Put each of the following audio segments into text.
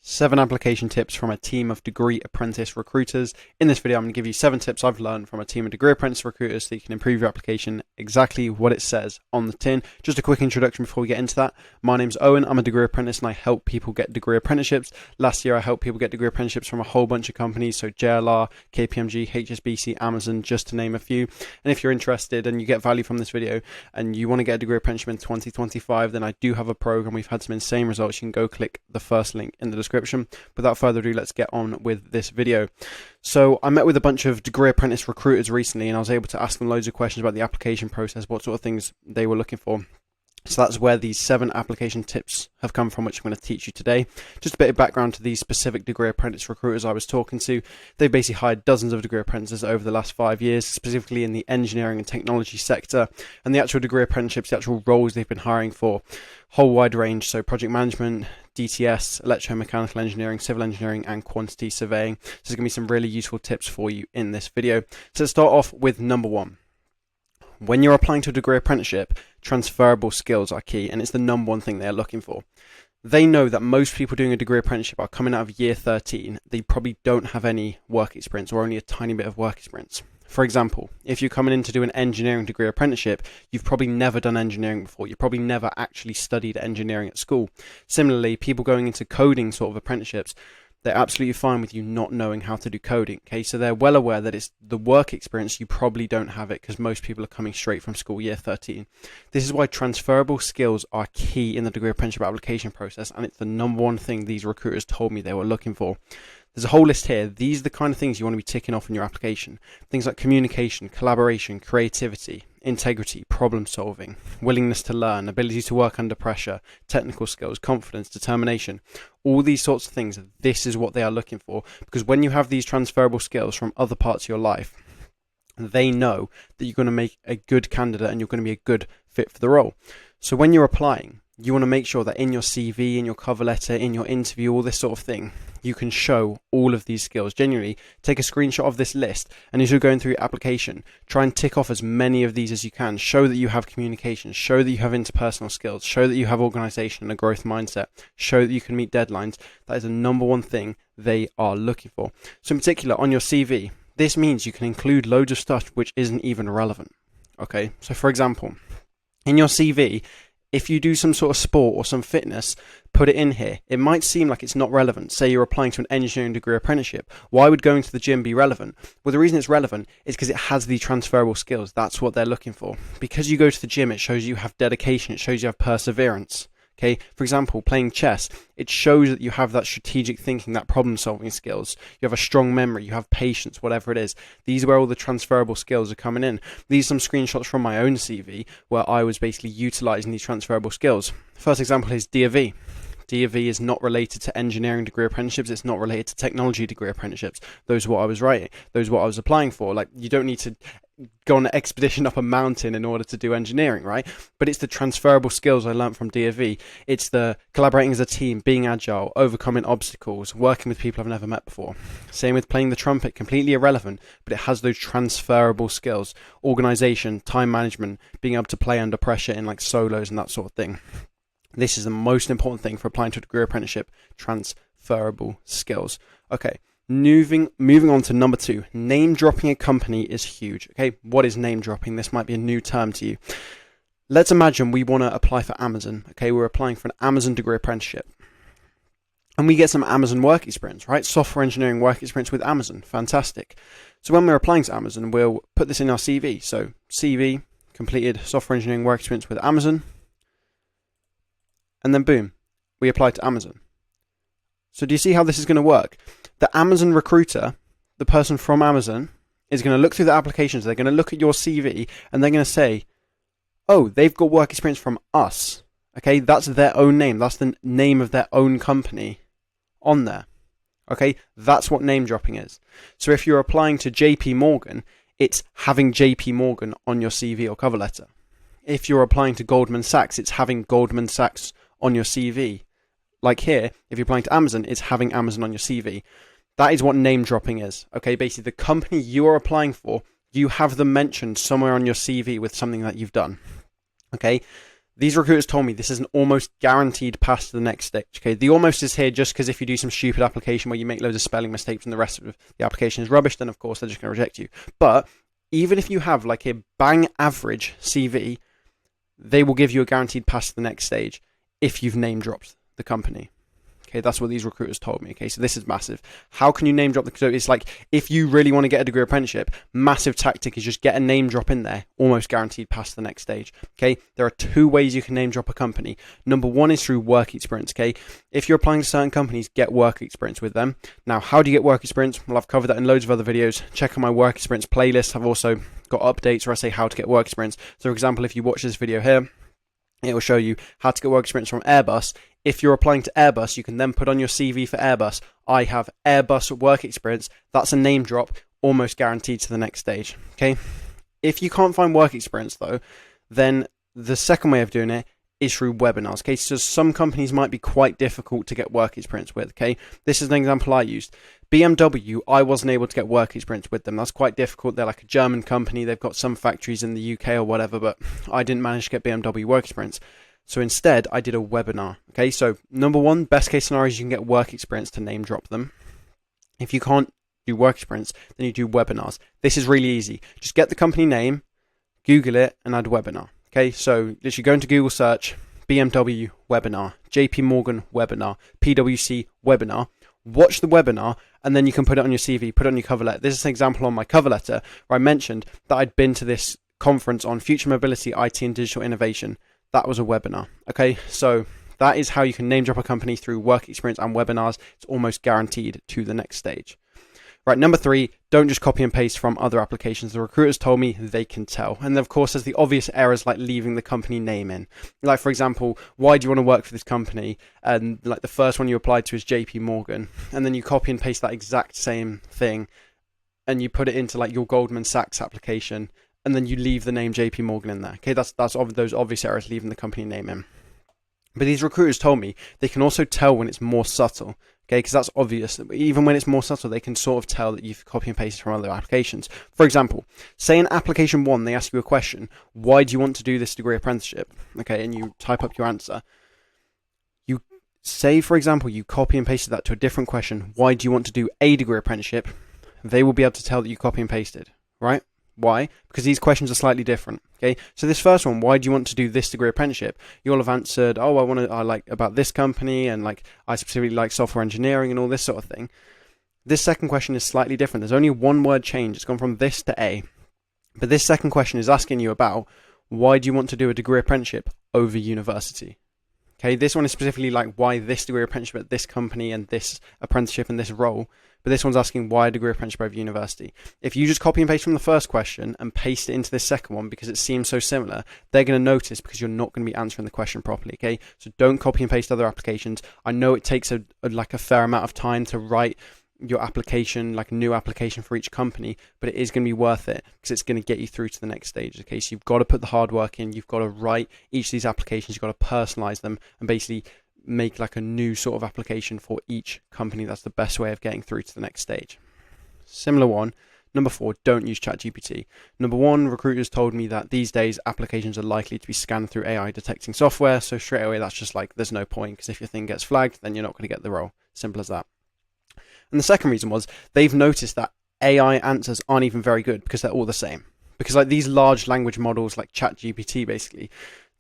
7 application tips from a team of degree apprentice recruiters. In this video, I'm going to give you 7 tips I've learned from a team of degree apprentice recruiters so you can improve your application exactly what it says on the tin. Just a quick introduction before we get into that. My name's Owen. I'm a degree apprentice and I help people get degree apprenticeships. Last year, I helped people get degree apprenticeships from a whole bunch of companies. So JLR, KPMG, HSBC, Amazon, just to name a few. And if you're interested and you get value from this video and you want to get a degree apprenticeship in 2025, then I do have a program. We've had some insane results. You can go click the first link in the description. Without further ado, let's get on with this video. So I met with a bunch of degree apprentice recruiters recently and I was able to ask them loads of questions about the application process, what sort of things they were looking for. So that's where these 7 application tips have come from, which I'm going to teach you today. Just a bit of background to these specific degree apprentice recruiters I was talking to. They've basically hired dozens of degree apprentices over the last 5 years, specifically in the engineering and technology sector. And the actual degree apprenticeships, the actual roles they've been hiring for, whole wide range. So project management, DTS, electromechanical engineering, civil engineering, and quantity surveying. So there's going to be some really useful tips for you in this video. So let's start off with number 1. When you're applying to a degree apprenticeship, transferable skills are key, and it's the number 1 thing they're looking for. They know that most people doing a degree apprenticeship are coming out of year 13. They probably don't have any work experience or only a tiny bit of work experience. For example, if you're coming in to do an engineering degree apprenticeship, you've probably never done engineering before. You've probably never actually studied engineering at school. Similarly, people going into coding sort of apprenticeships, they're absolutely fine with you not knowing how to do coding, okay? So they're well aware that it's the work experience, you probably don't have it because most people are coming straight from school year 13. This is why transferable skills are key in the degree apprenticeship application process, and it's the number 1 thing these recruiters told me they were looking for. There's a whole list here. These are the kind of things you want to be ticking off in your application. Things like communication, collaboration, creativity, integrity, problem solving, willingness to learn, ability to work under pressure, technical skills, confidence, determination, all these sorts of things. This is what they are looking for, because when you have these transferable skills from other parts of your life, they know that you're going to make a good candidate and you're going to be a good fit for the role. So when you're applying, you want to make sure that in your CV, in your cover letter, in your interview, all this sort of thing, you can show all of these skills. Genuinely, take a screenshot of this list, and as you're going through your application, try and tick off as many of these as you can. Show that you have communication, show that you have interpersonal skills, show that you have organization and a growth mindset, show that you can meet deadlines. That is the number 1 thing they are looking for. So in particular, on your CV, this means you can include loads of stuff which isn't even relevant. Okay, so for example, in your CV, if you do some sort of sport or some fitness, put it in here. It might seem like it's not relevant. Say you're applying to an engineering degree apprenticeship. Why would going to the gym be relevant? Well, the reason it's relevant is because it has the transferable skills. That's what they're looking for. Because you go to the gym, it shows you have dedication. It shows you have perseverance. Okay, for example, playing chess, it shows that you have that strategic thinking, that problem solving skills. You have a strong memory, you have patience, whatever it is. These are where all the transferable skills are coming in. These are some screenshots from my own CV where I was basically utilizing these transferable skills. First example is D of E. D of E is not related to engineering degree apprenticeships. It's not related to technology degree apprenticeships. Those are what I was writing. Those are what I was applying for. Like, you don't need to go on an expedition up a mountain in order to do engineering, right? But it's the transferable skills I learned from D of E. It's the collaborating as a team, being agile, overcoming obstacles, working with people I've never met before. Same with playing the trumpet, completely irrelevant, but it has those transferable skills. Organization, time management, being able to play under pressure in like solos and that sort of thing. This is the most important thing for applying to a degree apprenticeship, transferable skills. Okay, moving on to number 2. Name dropping a company is huge. Okay, what is name dropping? This might be a new term to you. Let's imagine we want to apply for Amazon. Okay, we're applying for an Amazon degree apprenticeship. And we get some Amazon work experience, right? Software engineering work experience with Amazon. Fantastic. So when we're applying to Amazon, we'll put this in our CV. So CV, completed software engineering work experience with Amazon. And then boom, we apply to Amazon. So do you see how this is going to work? The Amazon recruiter, the person from Amazon, is going to look through the applications. They're going to look at your CV and they're going to say, oh, they've got work experience from us. Okay, that's their own name. That's the name of their own company on there. Okay, that's what name dropping is. So if you're applying to JP Morgan, it's having JP Morgan on your CV or cover letter. If you're applying to Goldman Sachs, it's having Goldman Sachs on your CV. Like here, if you're applying to Amazon, it's having Amazon on your CV. That is what name dropping is. Okay, basically the company you are applying for, you have them mentioned somewhere on your CV with something that you've done. Okay, These recruiters told me this is an almost guaranteed pass to the next stage. Okay, the almost is here just because if you do some stupid application where you make loads of spelling mistakes and the rest of the application is rubbish, then of course they're just going to reject you. But even if you have like a bang average CV, they will give you a guaranteed pass to the next stage if you've name dropped the company. Okay, that's what these recruiters told me. Okay, so this is massive. How can you name drop so it's like, if you really want to get a degree apprenticeship, massive tactic is just get a name drop in there, almost guaranteed pass to the next stage. Okay, there are 2 ways you can name drop a company. Number 1 is through work experience. Okay, if you're applying to certain companies, get work experience with them. Now, how do you get work experience? Well, I've covered that in loads of other videos. Check out my work experience playlist. I've also got updates where I say how to get work experience. So, for example, if you watch this video here, it will show you how to get work experience from Airbus. If you're applying to Airbus, you can then put on your CV for Airbus, I have Airbus work experience. That's a name drop, almost guaranteed to the next stage. Okay. If you can't find work experience though, then the second way of doing it is through webinars. Okay. So some companies might be quite difficult to get work experience with. Okay. This is an example I used. BMW, I wasn't able to get work experience with them. That's quite difficult. They're like a German company. They've got some factories in the UK or whatever, but I didn't manage to get BMW work experience. So instead, I did a webinar. Okay, so number 1, best case scenario is you can get work experience to name drop them. If you can't do work experience, then you do webinars. This is really easy. Just get the company name, Google it, and add webinar. Okay, so literally go into Google search, BMW webinar, JP Morgan webinar, PwC webinar. Watch the webinar, and then you can put it on your CV, put it on your cover letter. This is an example on my cover letter where I mentioned that I'd been to this conference on future mobility, IT, and digital innovation. That was a webinar. Okay, so that is how you can name drop a company through work experience and webinars. It's almost guaranteed to the next stage. Right, number 3, don't just copy and paste from other applications. The recruiters told me they can tell. And of course, there's the obvious errors like leaving the company name in. Like, for example, why do you want to work for this company? And like the first one you applied to is JP Morgan. And then you copy and paste that exact same thing and you put it into like your Goldman Sachs application. And then you leave the name JP Morgan in there. Okay, that's those obvious errors, leaving the company name in. But these recruiters told me they can also tell when it's more subtle. Okay, because that's obvious. Even when it's more subtle, they can sort of tell that you've copy and pasted from other applications. For example, say in application 1, they ask you a question, why do you want to do this degree apprenticeship? Okay, and you type up your answer. You say, for example, you copy and pasted that to a different question, why do you want to do a degree apprenticeship? They will be able to tell that you copy and pasted, right? Why? Because these questions are slightly different. Okay, so this first one, why do you want to do this degree apprenticeship? You'll have answered, oh, I like about this company, and like I specifically like software engineering and all this sort of thing. This second question is slightly different. There's only one word change. It's gone from this to A. But this second question is asking you about why do you want to do a degree apprenticeship over university? Okay, this one is specifically like why this degree apprenticeship at this company and this apprenticeship and this role. But this one's asking why a degree apprenticeship over university. If you just copy and paste from the first question and paste it into this second one because it seems so similar, they're going to notice because you're not going to be answering the question properly. Okay, so don't copy and paste other applications. I know it takes a fair amount of time to write your application, like a new application for each company, but it is going to be worth it because it's going to get you through to the next stage. Okay, so you've got to put the hard work in. You've got to write each of these applications. You've got to personalize them and basically make like a new sort of application for each company. That's the best way of getting through to the next stage. Similar one. Number 4, don't use ChatGPT. Number 1, recruiters told me that these days applications are likely to be scanned through AI detecting software. So straight away, that's just like, there's no point because if your thing gets flagged, then you're not going to get the role. Simple as that. And the second reason was they've noticed that AI answers aren't even very good because they're all the same. Because like these large language models like ChatGPT, basically,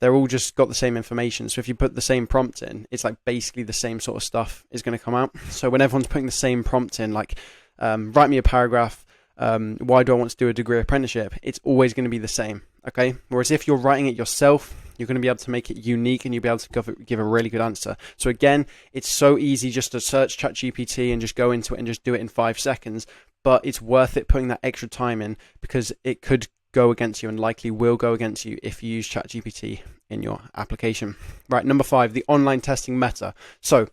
they're all just got the same information. So if you put the same prompt in, it's like basically the same sort of stuff is going to come out. So when everyone's putting the same prompt in, like write me a paragraph, why do I want to do a degree apprenticeship? It's always going to be the same. Okay. Whereas if you're writing it yourself, you're going to be able to make it unique and you'll be able to give a really good answer. So again, it's so easy just to search ChatGPT and just go into it and just do it in 5 seconds. But it's worth it putting that extra time in because it could go against you and likely will go against you if you use ChatGPT in your application. Right, number 5, the online testing meta. So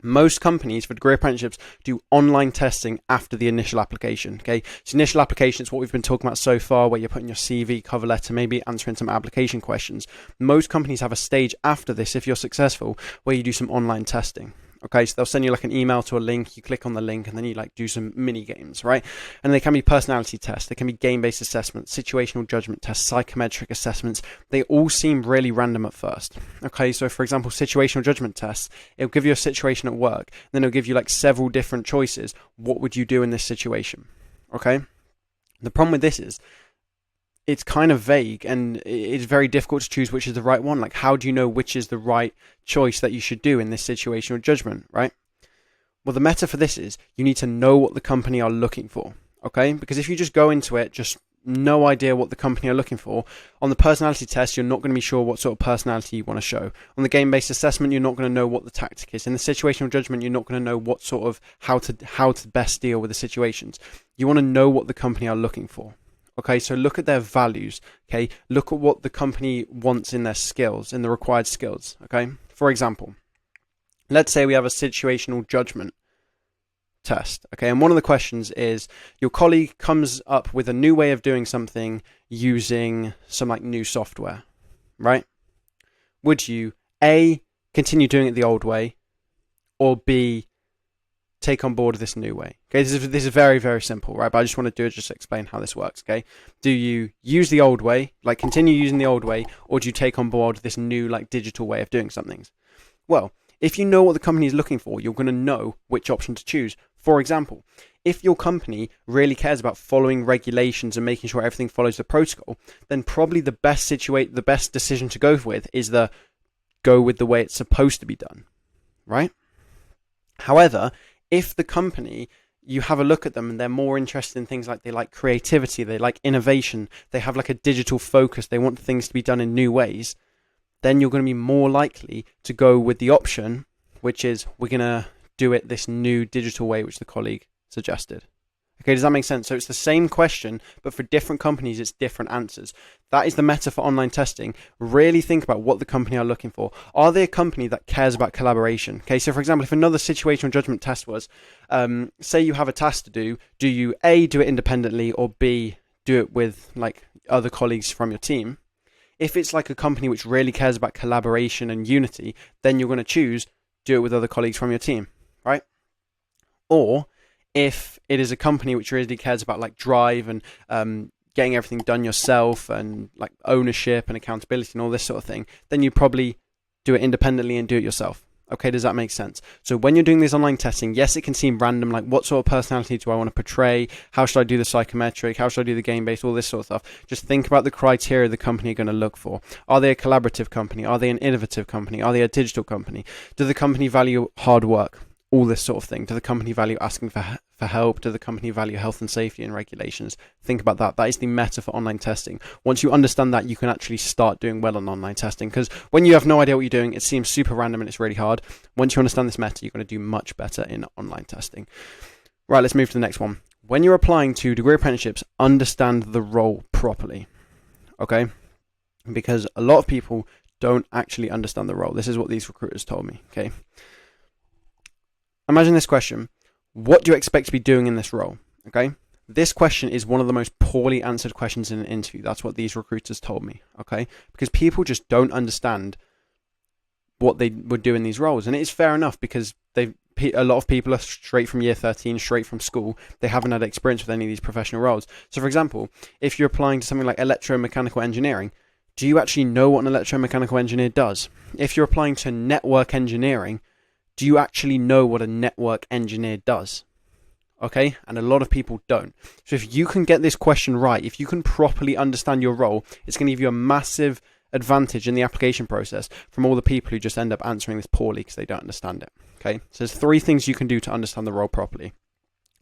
most companies for degree apprenticeships do online testing after the initial application. Okay, so initial application is what we've been talking about so far, where you're putting your CV, cover letter, maybe answering some application questions. Most companies have a stage after this, if you're successful, where you do some online testing. Okay, so they'll send you like an email to a link, you click on the link, and then you like do some mini games, right? And they can be personality tests, they can be game-based assessments, situational judgment tests, psychometric assessments. They all seem really random at first. Okay, so for example, situational judgment tests, it'll give you a situation at work, then it'll give you like several different choices. What would you do in this situation? Okay, the problem with this is it's kind of vague and it's very difficult to choose which is the right one. Like, how do you know which is the right choice that you should do in this situational judgment, right? Well, the meta for this is you need to know what the company are looking for, okay? Because if you just go into it, just no idea what the company are looking for, on the personality test, you're not going to be sure what sort of personality you want to show. On the game-based assessment, you're not going to know what the tactic is. In the situational judgment, you're not going to know what sort of how to best deal with the situations. You want to know what the company are looking for. Okay, so look at their values, okay? Look at what the company wants in their skills, in the required skills, okay? For example, let's say we have a situational judgment test, okay? And one of the questions is, your colleague comes up with a new way of doing something using some like new software, right? Would you, A, continue doing it the old way, or B, take on board this new way? Okay, this is very, very simple, right? But I just want to do it just to explain how this works, okay? Do you use the old way, like continue using the old way, or do you take on board this new like digital way of doing something? Well, if you know what the company is looking for, you're going to know which option to choose. For example, if your company really cares about following regulations and making sure everything follows the protocol, then probably the best decision to go with is go with the way it's supposed to be done, right? However, if the company, you have a look at them and they're more interested in things like they like creativity, they like innovation, they have like a digital focus, they want things to be done in new ways, then you're going to be more likely to go with the option, which is we're going to do it this new digital way, which the colleague suggested. Okay, does that make sense? So it's the same question, but for different companies, it's different answers. That is the meta for online testing. Really think about what the company are looking for. Are they a company that cares about collaboration? Okay, so for example, if another situational judgment test was, say you have a task to do you A, do it independently, or B, do it with like other colleagues from your team? If it's like a company which really cares about collaboration and unity, then you're going to choose do it with other colleagues from your team, right? Or if it is a company which really cares about like drive and getting everything done yourself and like ownership and accountability and all this sort of thing, then you probably do it independently and do it yourself. Okay, does that make sense? So when you're doing this online testing, yes, it can seem random, like what sort of personality do I want to portray? How should I do the psychometric? How should I do the game-based? All this sort of stuff. Just think about the criteria the company are going to look for. Are they a collaborative company? Are they an innovative company? Are they a digital company? Do the company value hard work? All this sort of thing. Do the company value asking for help? Do the company value health and safety and regulations? Think about that. That is the meta for online testing. Once you understand that, you can actually start doing well on online testing, because when you have no idea what you're doing, it seems super random and it's really hard. Once you understand this meta, you're going to do much better in online testing. Right, let's move to the next one. When you're applying to degree apprenticeships, understand the role properly. Okay? Because a lot of people don't actually understand the role. This is what these recruiters told me. Okay? Imagine this question. What do you expect to be doing in this role? Okay. This question is one of the most poorly answered questions in an interview. That's what these recruiters told me. Okay. Because people just don't understand what they would do in these roles. And it's fair enough, because a lot of people are straight from year 13, straight from school. They haven't had experience with any of these professional roles. So for example, if you're applying to something like electromechanical engineering, do you actually know what an electromechanical engineer does? If you're applying to network engineering, do you actually know what a network engineer does? Okay, and a lot of people don't. So if you can get this question right, if you can properly understand your role, it's going to give you a massive advantage in the application process from all the people who just end up answering this poorly because they don't understand it. Okay, so there's 3 things you can do to understand the role properly.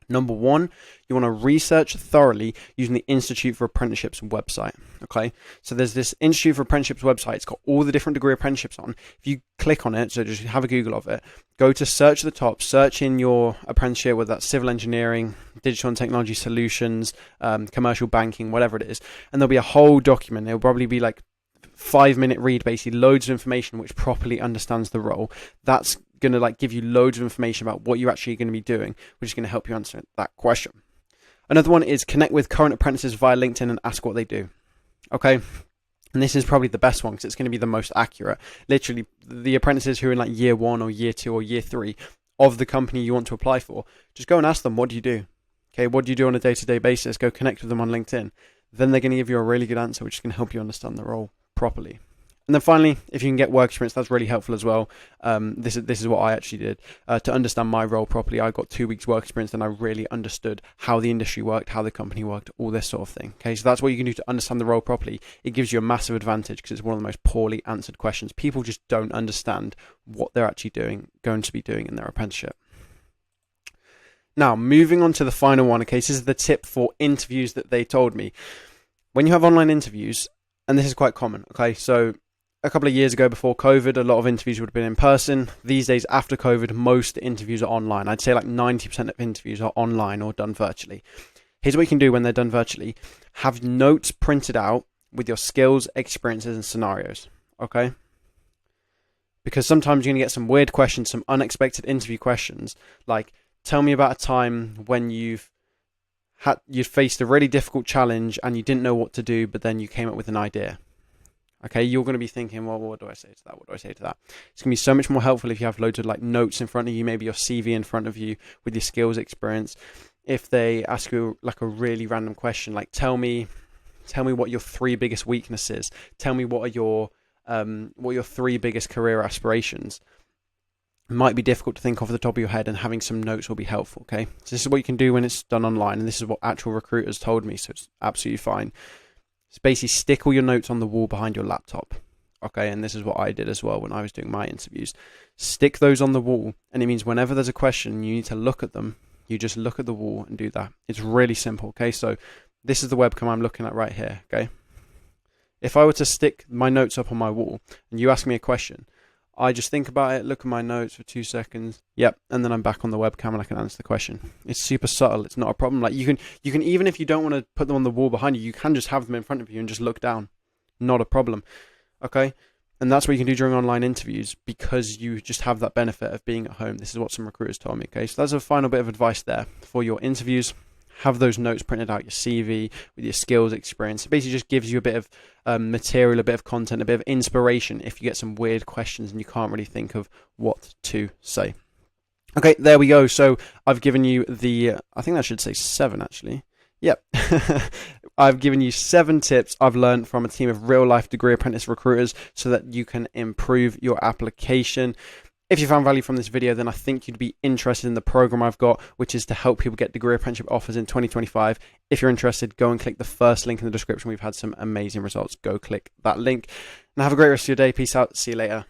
Number 1, you want to research thoroughly using the Institute for Apprenticeships website. Okay, so there's this Institute for Apprenticeships website. It's got all the different degree apprenticeships on. If you click on it, so just have a Google of it, go to search at the top, search in your apprenticeship, whether that's civil engineering, digital and technology solutions, commercial banking, whatever it is, and there'll be a whole document. It'll probably be like 5-minute read, basically loads of information which properly understands the role. That's going to like give you loads of information about what you're actually going to be doing, which is going to help you answer that question. Another one is connect with current apprentices via LinkedIn and ask what they do. Okay, And this is probably the best one because it's going to be the most accurate. Literally, the apprentices who are in like year 1 or year 2 or year 3 of the company you want to apply for, just go and ask them, what do you do? Okay, what do you do on a day-to-day basis? Go connect with them on LinkedIn. Then they're going to give you a really good answer, which is going to help you understand the role properly. And then finally, if you can get work experience, that's really helpful as well. This is what I actually did. To understand my role properly, I got 2 weeks work experience and I really understood how the industry worked, how the company worked, all this sort of thing. Okay, so that's what you can do to understand the role properly. It gives you a massive advantage because it's one of the most poorly answered questions. People just don't understand what they're actually going to be doing in their apprenticeship. Now, moving on to the final one, okay, so this is the tip for interviews that they told me. When you have online interviews, and this is quite common, okay, so a couple of years ago before COVID, a lot of interviews would have been in person. These days, after COVID, most interviews are online. I'd say like 90% of interviews are online or done virtually. Here's what you can do when they're done virtually. Have notes printed out with your skills, experiences, and scenarios, okay? Because sometimes you're going to get some weird questions, some unexpected interview questions, like, tell me about a time when you've faced a really difficult challenge and you didn't know what to do, but then you came up with an idea. Okay, you're going to be thinking, well, what do I say to that? What do I say to that? It's going to be so much more helpful if you have loads of like notes in front of you, maybe your CV in front of you with your skills experience. If they ask you like a really random question, like tell me what your 3 biggest weaknesses. Tell me what are your 3 biggest career aspirations. It might be difficult to think off the top of your head, and having some notes will be helpful. Okay, so this is what you can do when it's done online, and this is what actual recruiters told me, so it's absolutely fine. So basically stick all your notes on the wall behind your laptop. Okay, and this is what I did as well when I was doing my interviews. Stick those on the wall, and it means whenever there's a question, you need to look at them. You just look at the wall and do that. It's really simple, okay? So this is the webcam I'm looking at right here, okay? If I were to stick my notes up on my wall and you ask me a question, I just think about it, look at my notes for 2 seconds, yep, and then I'm back on the webcam and I can answer the question. It's super subtle, it's not a problem. Like you can even if you don't want to put them on the wall behind you, you can just have them in front of you and just look down. Not a problem. Okay? And that's what you can do during online interviews because you just have that benefit of being at home. This is what some recruiters told me, okay? So that's a final bit of advice there for your interviews. Have those notes printed out, your CV with your skills experience. It basically just gives you a bit of material, a bit of content, a bit of inspiration if you get some weird questions and you can't really think of what to say. Okay, there we go. So I've given you I think that should say 7 actually. Yep. I've given you 7 tips I've learned from a team of real-life degree apprentice recruiters so that you can improve your application. If you found value from this video, then I think you'd be interested in the program I've got, which is to help people get degree apprenticeship offers in 2025. If you're interested, go and click the first link in the description. We've had some amazing results. Go click that link. And have a great rest of your day. Peace out. See you later.